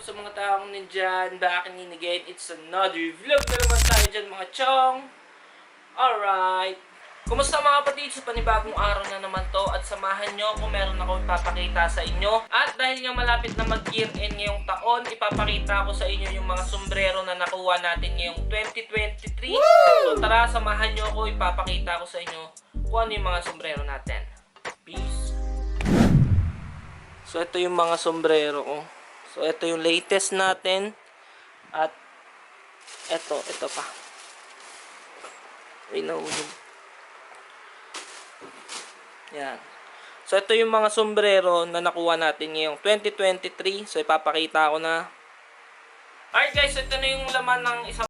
sa mga taong nandyan? Back in again, it's another vlog na naman tayo dyan mga chong. Alright. Kumusta mga kapatid? Sa panibagong araw na naman to at samahan nyo kung meron ako ipapakita sa inyo. At dahil nga malapit na mag-year end ngayong taon, ipapakita ko sa inyo yung mga sombrero na nakuha natin ngayong 2023. So tara, samahan nyo ako, ipapakita ko sa inyo kung ano yung mga sombrero natin. Peace. So ito yung mga sombrero ko. So ito yung latest natin. At ito pa. Ay, nahulog. Yan. So ito yung mga sombrero na nakuha natin ngayong 2023. So ipapakita ko na. Alright guys, ito na yung laman ng isang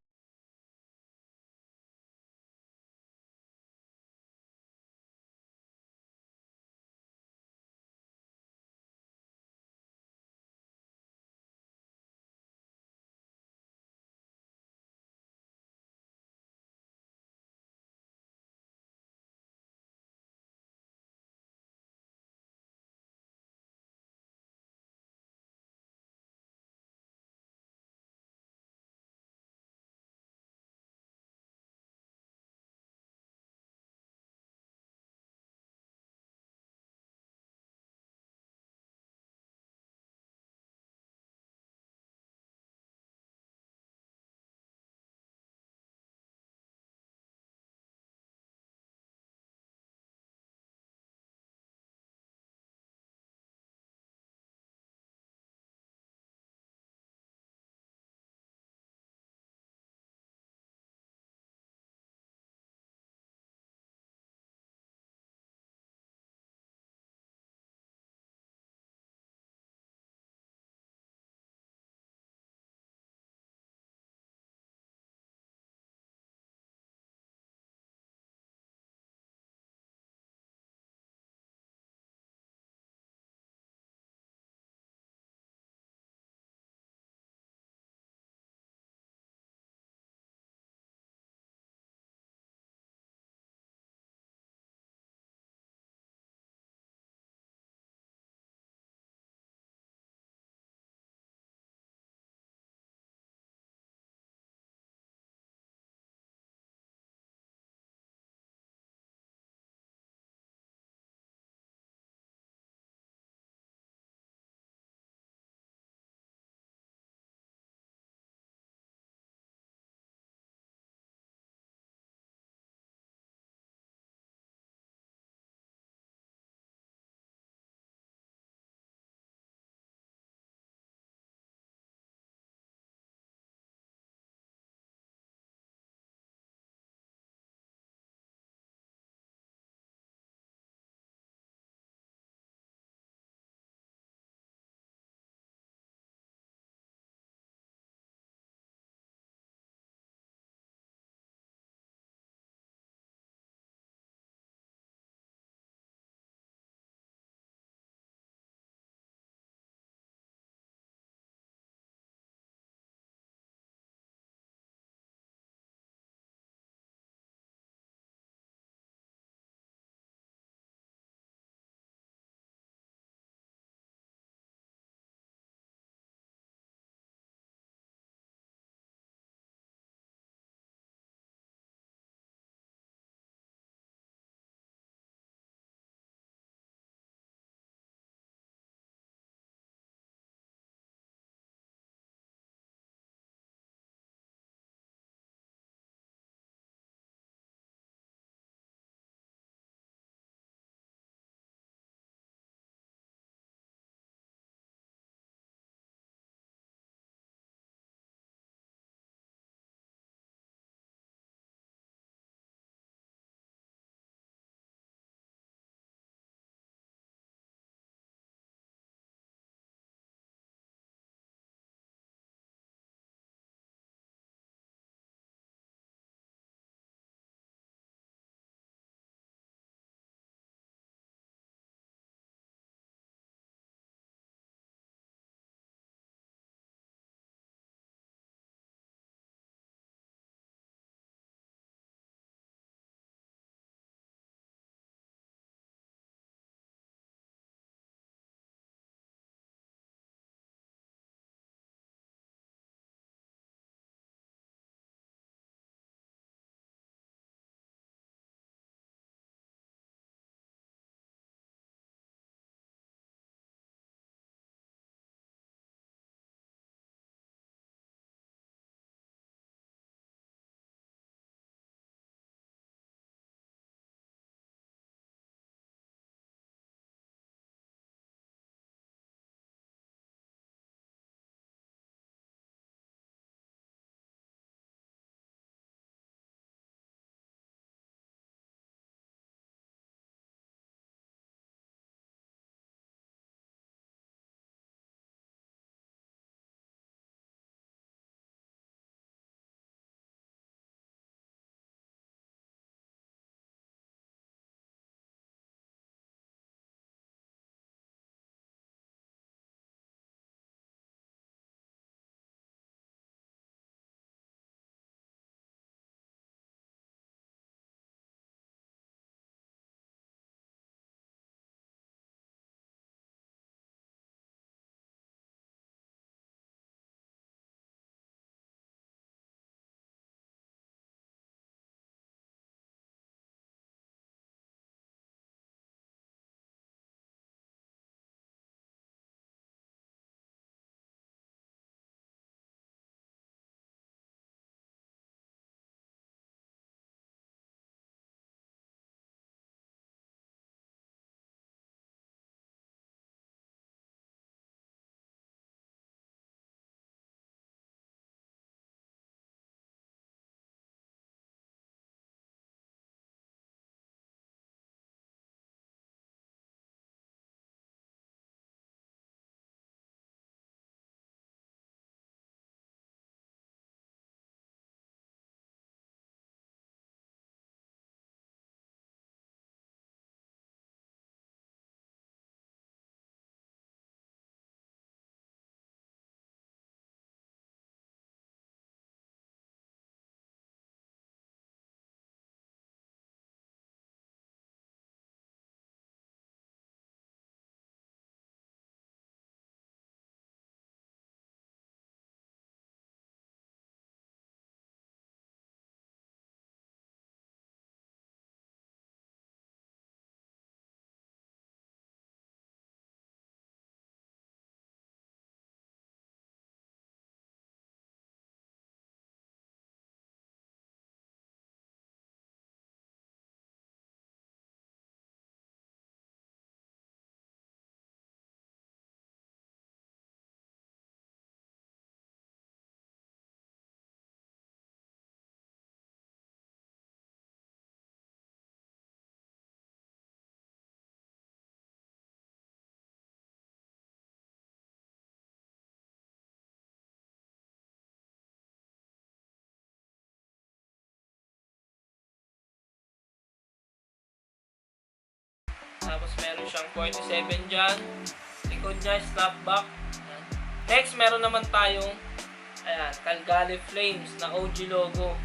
meron siyang 47 dyan. Likod niya, snapback. Ayan. Next, meron naman tayong ayan, Calgary Flames na OG logo.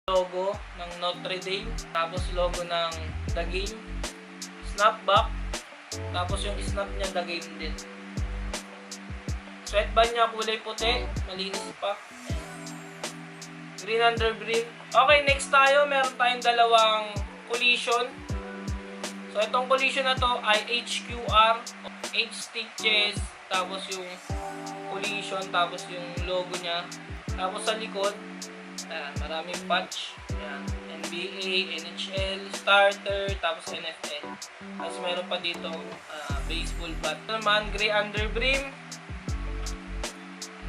Logo ng Notre Dame, tapos logo ng The Game, snapback, tapos yung snap niya The Game din. Sweatband niya kulay puti, malinis pa. Green under brim. Okay, next tayo, meron tayong dalawang collision. So itong collision na to ay HQR, H stitches, tapos yung collision, tapos yung logo niya. Tapos sa likod, ayan, maraming patch. Ayan, NBA, NHL, starter, tapos NFL. Tapos meron pa dito baseball bat. Ito naman, gray under brim,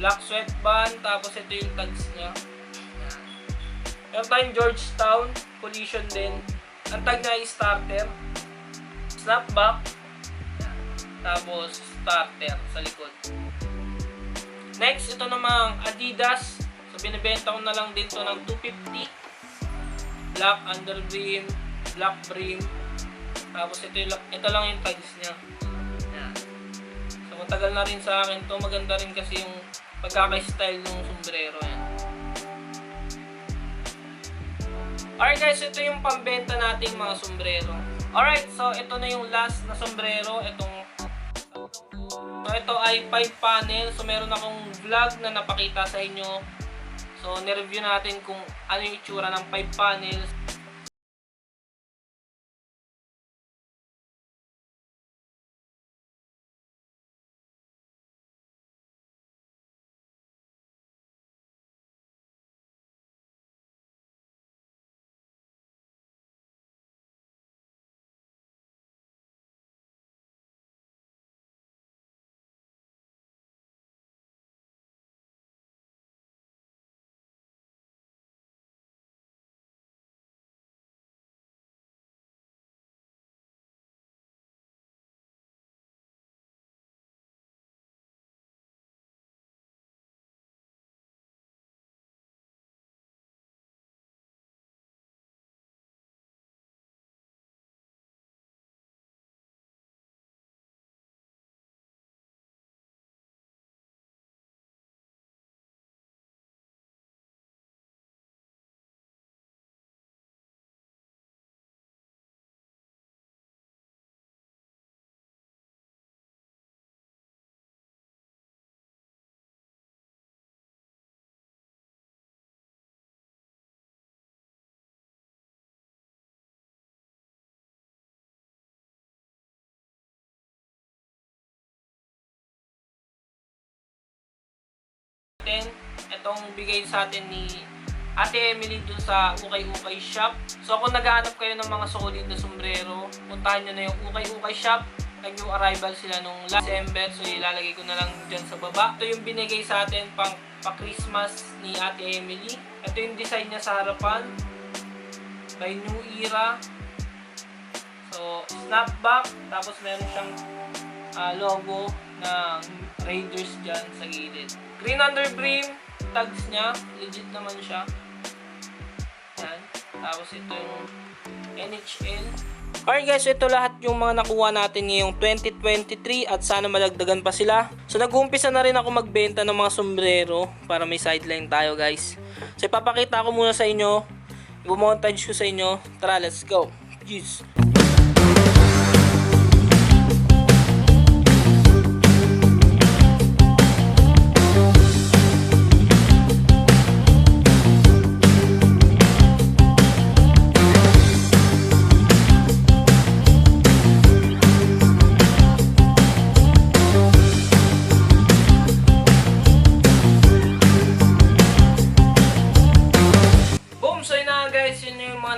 black sweatband, tapos ito yung tags niya. Ayan. Meron tayong Georgetown, collision din. Ang tag niya ay starter, snapback, ayan, tapos starter sa likod. Next, ito namang Adidas. Binibenta ko na lang din to ng 250. Black under brim, black brim. Tapos ito lang yung tags niya. Yan. So matagal na rin sa akin to. Maganda rin kasi yung pagkaka-style ng sombrero. Yan. Alright guys, ito yung pambenta nating mga sombrero. Alright, so ito na yung last na sombrero. So ito ay 5 panel. So meron akong vlog na napakita sa inyo. So, nireview natin kung ano yung itsura ng 5 panels. Itong bigay sa atin ni Ate Emily dun sa Ukay-Ukay Shop. So kung naghahanap kayo ng mga solid na sombrero, puntahan nyo na yung Ukay-Ukay Shop. Nag-new arrival sila nung last December. So ilalagay ko na lang dyan sa baba. Ito yung binigay sa atin pang pa-Christmas ni Ate Emily. Ito yung design niya sa harapan. By New Era. So snapback. Tapos meron siyang logo ng Raiders dyan sa gilid. Green underbrim, tags niya, legit naman siya. Yan. Tapos ito yung NHL. Alright guys, ito lahat yung mga nakuha natin ngayong 2023 at sana malagdagan pa sila. So nag-uumpisa na rin ako magbenta ng mga sombrero para may sideline tayo guys. So ipapakita ko muna sa inyo, i-montage ko sa inyo. Tara, let's go. Jeez.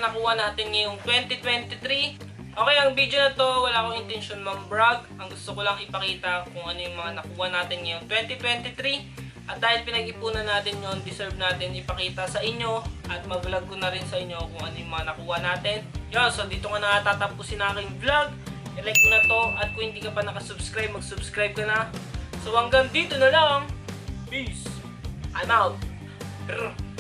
Nakuha natin ngayong 2023. Okay, ang video na to, wala akong intention mag-brag. Ang gusto ko lang ipakita kung ano yung mga nakuha natin ngayong 2023. At dahil pinag-ipunan natin yon, deserve natin ipakita sa inyo at mag-vlog ko na rin sa inyo kung ano yung mga nakuha natin. Yun, so dito nga natatapusin na aking vlog. I-like mo na to at kung hindi ka pa nakasubscribe, mag-subscribe ka na. So hanggang dito na lang. Peace. I'm out. Brr.